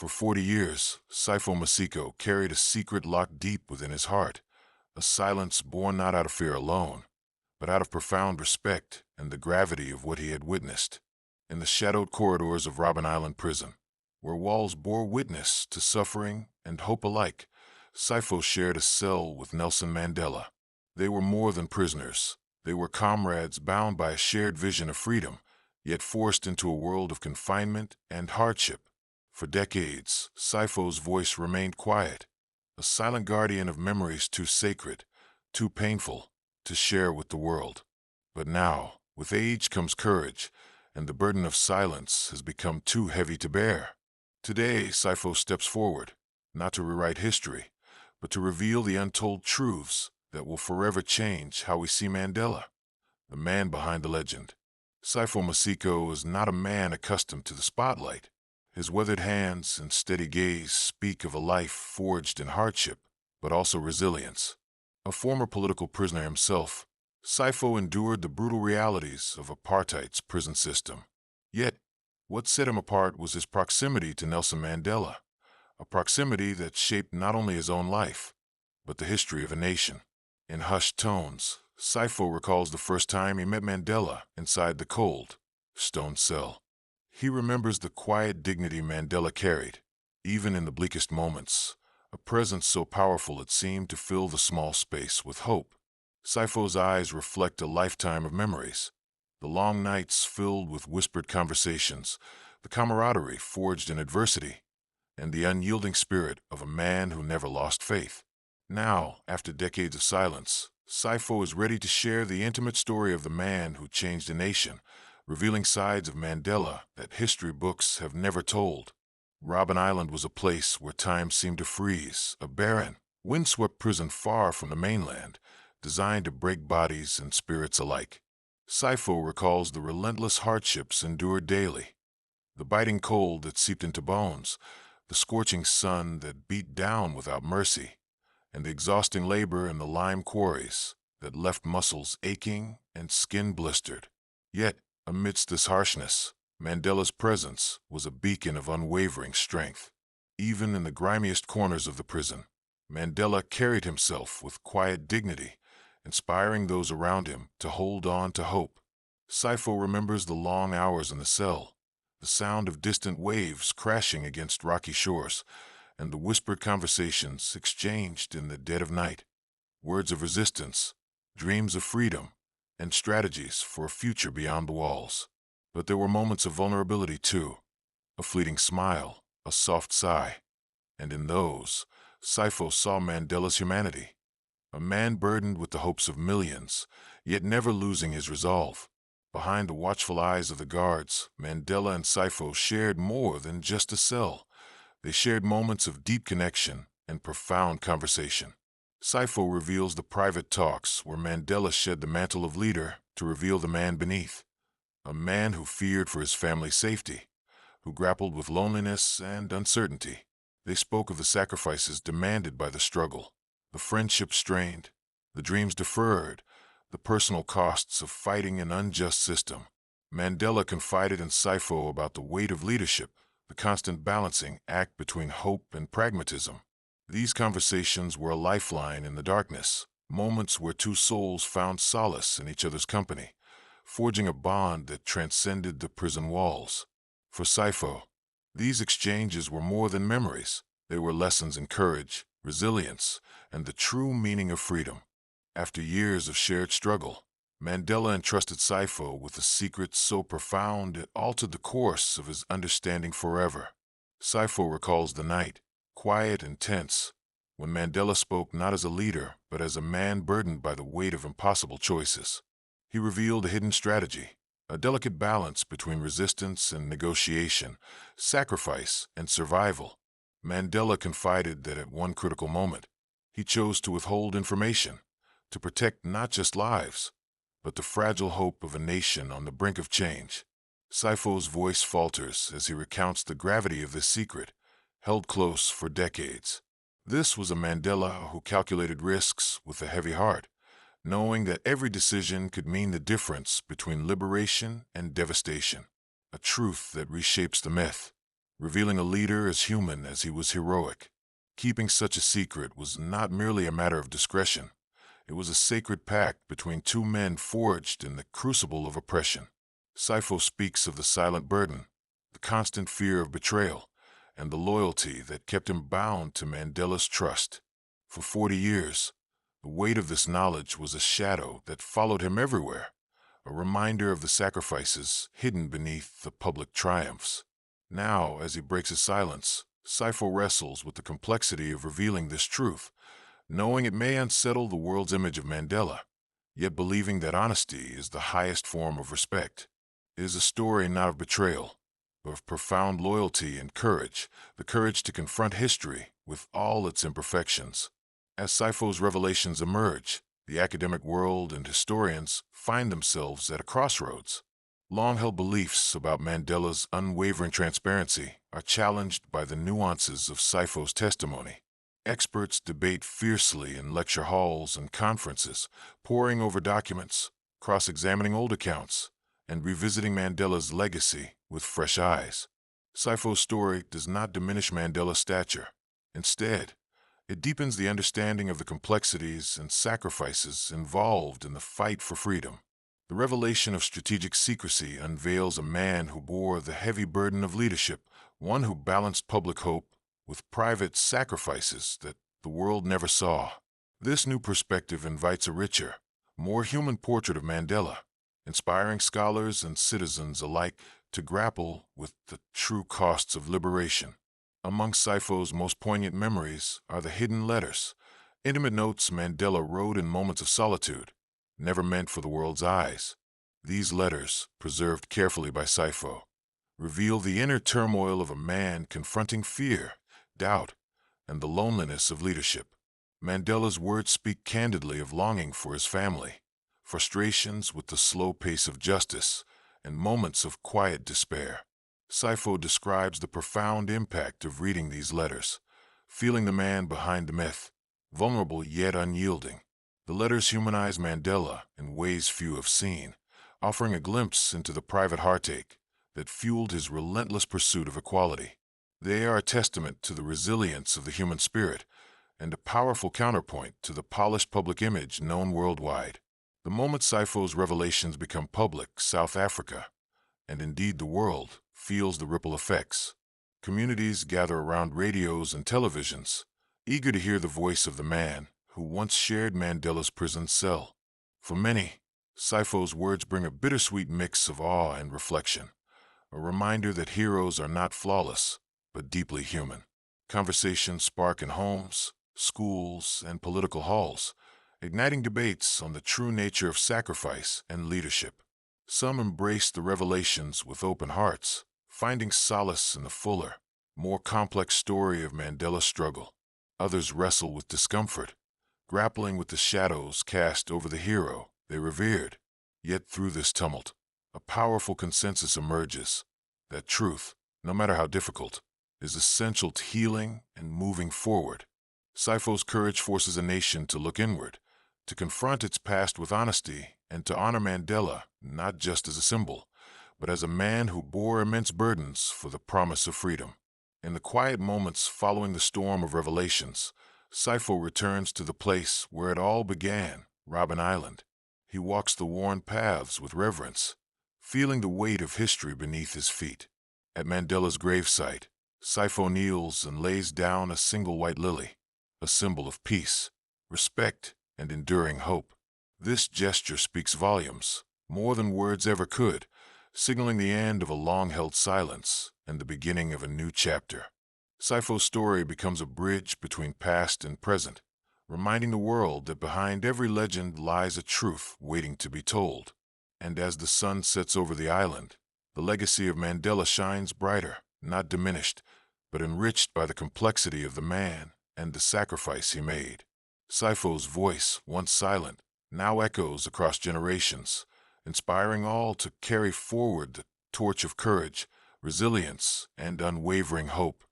For 40 years, Sifo Masiko carried a secret locked deep within his heart, a silence born not out of fear alone, but out of profound respect and the gravity of what he had witnessed. In the shadowed corridors of Robben Island prison, where walls bore witness to suffering and hope alike, Sifo shared a cell with Nelson Mandela. They were more than prisoners. They were comrades bound by a shared vision of freedom, yet forced into a world of confinement and hardship. For decades, Sifo's voice remained quiet, a silent guardian of memories too sacred, too painful, to share with the world. But now, with age comes courage, and the burden of silence has become too heavy to bear. Today, Sifo steps forward, not to rewrite history, but to reveal the untold truths that will forever change how we see Mandela, the man behind the legend. Sifo Masiko is not a man accustomed to the spotlight. His weathered hands and steady gaze speak of a life forged in hardship, but also resilience. A former political prisoner himself, Sifo endured the brutal realities of apartheid's prison system. Yet, what set him apart was his proximity to Nelson Mandela, a proximity that shaped not only his own life, but the history of a nation. In hushed tones, Sifo recalls the first time he met Mandela inside the cold, stone cell. He remembers the quiet dignity Mandela carried, even in the bleakest moments, a presence so powerful it seemed to fill the small space with hope. Sifo's eyes reflect a lifetime of memories, the long nights filled with whispered conversations, the camaraderie forged in adversity, and the unyielding spirit of a man who never lost faith. Now, after decades of silence, Sifo is ready to share the intimate story of the man who changed a nation, revealing sides of Mandela that history books have never told. Robben Island was a place where time seemed to freeze, a barren, windswept prison far from the mainland, designed to break bodies and spirits alike. Sifo recalls the relentless hardships endured daily, the biting cold that seeped into bones, the scorching sun that beat down without mercy, and the exhausting labor in the lime quarries that left muscles aching and skin blistered. Yet, amidst this harshness, Mandela's presence was a beacon of unwavering strength. Even in the grimiest corners of the prison, Mandela carried himself with quiet dignity, inspiring those around him to hold on to hope. Sifo remembers the long hours in the cell, the sound of distant waves crashing against rocky shores, and the whispered conversations exchanged in the dead of night. Words of resistance, dreams of freedom, and strategies for a future beyond the walls. But there were moments of vulnerability too, a fleeting smile, a soft sigh. And in those, Sifo saw Mandela's humanity, a man burdened with the hopes of millions, yet never losing his resolve. Behind the watchful eyes of the guards, Mandela and Sifo shared more than just a cell. They shared moments of deep connection and profound conversation. Sifo reveals the private talks where Mandela shed the mantle of leader to reveal the man beneath, a man who feared for his family's safety, who grappled with loneliness and uncertainty. They spoke of the sacrifices demanded by the struggle, the friendships strained, the dreams deferred, the personal costs of fighting an unjust system. Mandela confided in Sifo about the weight of leadership, the constant balancing act between hope and pragmatism. These conversations were a lifeline in the darkness, moments where two souls found solace in each other's company, forging a bond that transcended the prison walls. For Sifo, these exchanges were more than memories. They were lessons in courage, resilience, and the true meaning of freedom. After years of shared struggle, Mandela entrusted Sifo with a secret so profound it altered the course of his understanding forever. Sifo recalls the night, quiet and tense, when Mandela spoke not as a leader, but as a man burdened by the weight of impossible choices. He revealed a hidden strategy, a delicate balance between resistance and negotiation, sacrifice and survival. Mandela confided that at one critical moment, he chose to withhold information, to protect not just lives, but the fragile hope of a nation on the brink of change. Sifo's voice falters as he recounts the gravity of this secret, held close for decades. This was a Mandela who calculated risks with a heavy heart, knowing that every decision could mean the difference between liberation and devastation, a truth that reshapes the myth. revealing a leader as human as he was heroic. Keeping such a secret was not merely a matter of discretion. It was a sacred pact between two men forged in the crucible of oppression. Saipho speaks of the silent burden, the constant fear of betrayal, and the loyalty that kept him bound to Mandela's trust. For 40 years, the weight of this knowledge was a shadow that followed him everywhere, a reminder of the sacrifices hidden beneath the public triumphs. Now, as he breaks his silence, Saipho wrestles with the complexity of revealing this truth, knowing it may unsettle the world's image of Mandela, yet believing that honesty is the highest form of respect. It is a story not of betrayal, but of profound loyalty and courage, the courage to confront history with all its imperfections. As Saipho's revelations emerge, the academic world and historians find themselves at a crossroads. Long-held beliefs about Mandela's unwavering transparency are challenged by the nuances of Saipho's testimony. Experts debate fiercely in lecture halls and conferences, poring over documents, cross-examining old accounts, and revisiting Mandela's legacy with fresh eyes. Saipho's story does not diminish Mandela's stature. Instead, it deepens the understanding of the complexities and sacrifices involved in the fight for freedom. The revelation of strategic secrecy unveils a man who bore the heavy burden of leadership, one who balanced public hope with private sacrifices that the world never saw. This new perspective invites a richer, more human portrait of Mandela, inspiring scholars and citizens alike to grapple with the true costs of liberation. Among Saipho's most poignant memories are the hidden letters, intimate notes Mandela wrote in moments of solitude, never meant for the world's eyes. These letters, preserved carefully by Saipho, reveal the inner turmoil of a man confronting fear, doubt, and the loneliness of leadership. Mandela's words speak candidly of longing for his family, frustrations with the slow pace of justice, and moments of quiet despair. Saipho describes the profound impact of reading these letters, feeling the man behind the myth, vulnerable yet unyielding. The letters humanize Mandela in ways few have seen, offering a glimpse into the private heartache that fueled his relentless pursuit of equality. They are a testament to the resilience of the human spirit and a powerful counterpoint to the polished public image known worldwide. The moment Saipho's revelations become public, South Africa, and indeed the world, feels the ripple effects. Communities gather around radios and televisions, eager to hear the voice of the man who once shared Mandela's prison cell. For many, Saipho's words bring a bittersweet mix of awe and reflection, a reminder that heroes are not flawless, but deeply human. Conversations spark in homes, schools, and political halls, igniting debates on the true nature of sacrifice and leadership. Some embrace the revelations with open hearts, finding solace in the fuller, more complex story of Mandela's struggle. Others wrestle with discomfort, grappling with the shadows cast over the hero they revered. Yet through this tumult, a powerful consensus emerges that truth, no matter how difficult, is essential to healing and moving forward. Saipho's courage forces a nation to look inward, to confront its past with honesty, and to honor Mandela not just as a symbol, but as a man who bore immense burdens for the promise of freedom. In the quiet moments following the storm of revelations, Saipho returns to the place where it all began, Robben Island. He walks the worn paths with reverence, feeling the weight of history beneath his feet. At Mandela's gravesite, Saipho kneels and lays down a single white lily, a symbol of peace, respect, and enduring hope. This gesture speaks volumes, more than words ever could, signaling the end of a long-held silence and the beginning of a new chapter. Saipho's story becomes a bridge between past and present, reminding the world that behind every legend lies a truth waiting to be told. And as the sun sets over the island, the legacy of Mandela shines brighter, not diminished, but enriched by the complexity of the man and the sacrifice he made. Saipho's voice, once silent, now echoes across generations, inspiring all to carry forward the torch of courage, resilience, and unwavering hope.